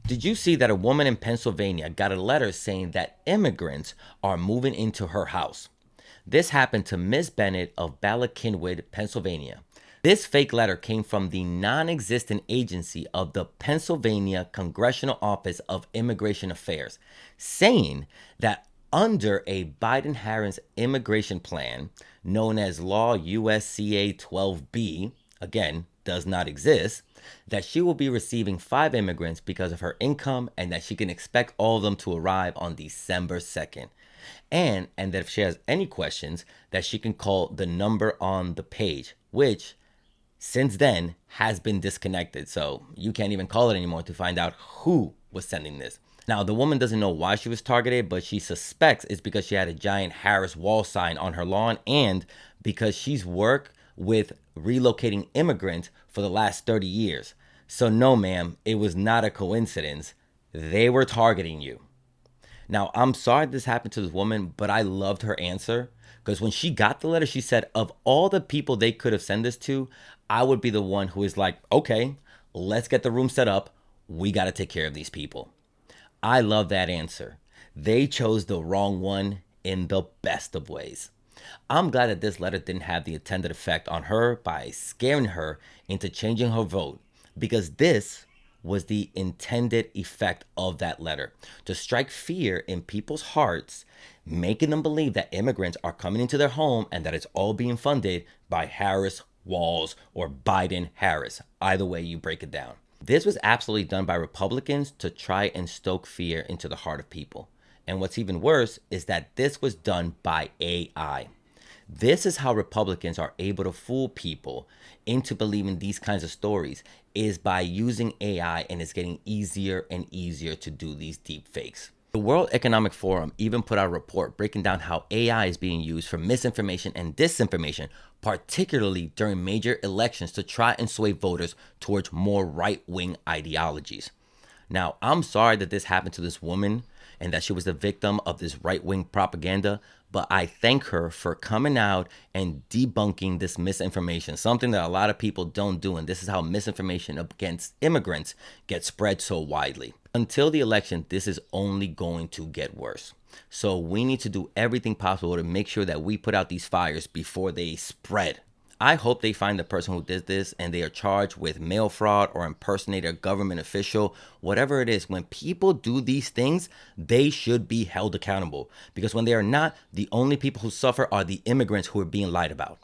Did you see that a woman in Pennsylvania got a letter saying that immigrants are moving into her house? This happened to Miss Bennett of Bala Cynwyd, Pennsylvania. This fake letter came from the non-existent agency of the Pennsylvania Congressional Office of Immigration Affairs, saying that under a Biden-Harris immigration plan, known as Law USCA 12B, again, does not exist, that she will be receiving 5 immigrants because of her income and that she can expect all of them to arrive on December 2nd. And that if she has any questions, that she can call the number on the page, which since then has been disconnected. So you can't even call it anymore to find out who was sending this. Now, the woman doesn't know why she was targeted, but she suspects it's because she had a giant Harris wall sign on her lawn and because she's worked with relocating immigrants for the last 30 years. So no, ma'am, it was not a coincidence. They were targeting you. Now, I'm sorry this happened to this woman, but I loved her answer because when she got the letter, she said, of all the people they could have sent this to, I would be the one who is like, okay, let's get the room set up. We got to take care of these people. I love that answer. They chose the wrong one in the best of ways. I'm glad that this letter didn't have the intended effect on her by scaring her into changing her vote, because this was the intended effect of that letter, to strike fear in people's hearts, making them believe that immigrants are coming into their home and that it's all being funded by Harris Walls or Biden Harris, either way you break it down. This was absolutely done by Republicans to try and stoke fear into the heart of people. And what's even worse is that this was done by AI. This is how Republicans are able to fool people into believing these kinds of stories, is by using AI, and it's getting easier and easier to do these deep fakes. The World Economic Forum even put out a report breaking down how AI is being used for misinformation and disinformation, particularly during major elections, to try and sway voters towards more right-wing ideologies. Now, I'm sorry that this happened to this woman and that she was the victim of this right-wing propaganda, but I thank her for coming out and debunking this misinformation, something that a lot of people don't do, and this is how misinformation against immigrants gets spread so widely. Until the election, this is only going to get worse. So we need to do everything possible to make sure that we put out these fires before they spread. I hope they find the person who did this and they are charged with mail fraud or impersonate a government official, whatever it is. When people do these things, they should be held accountable, because when they are not, the only people who suffer are the immigrants who are being lied about.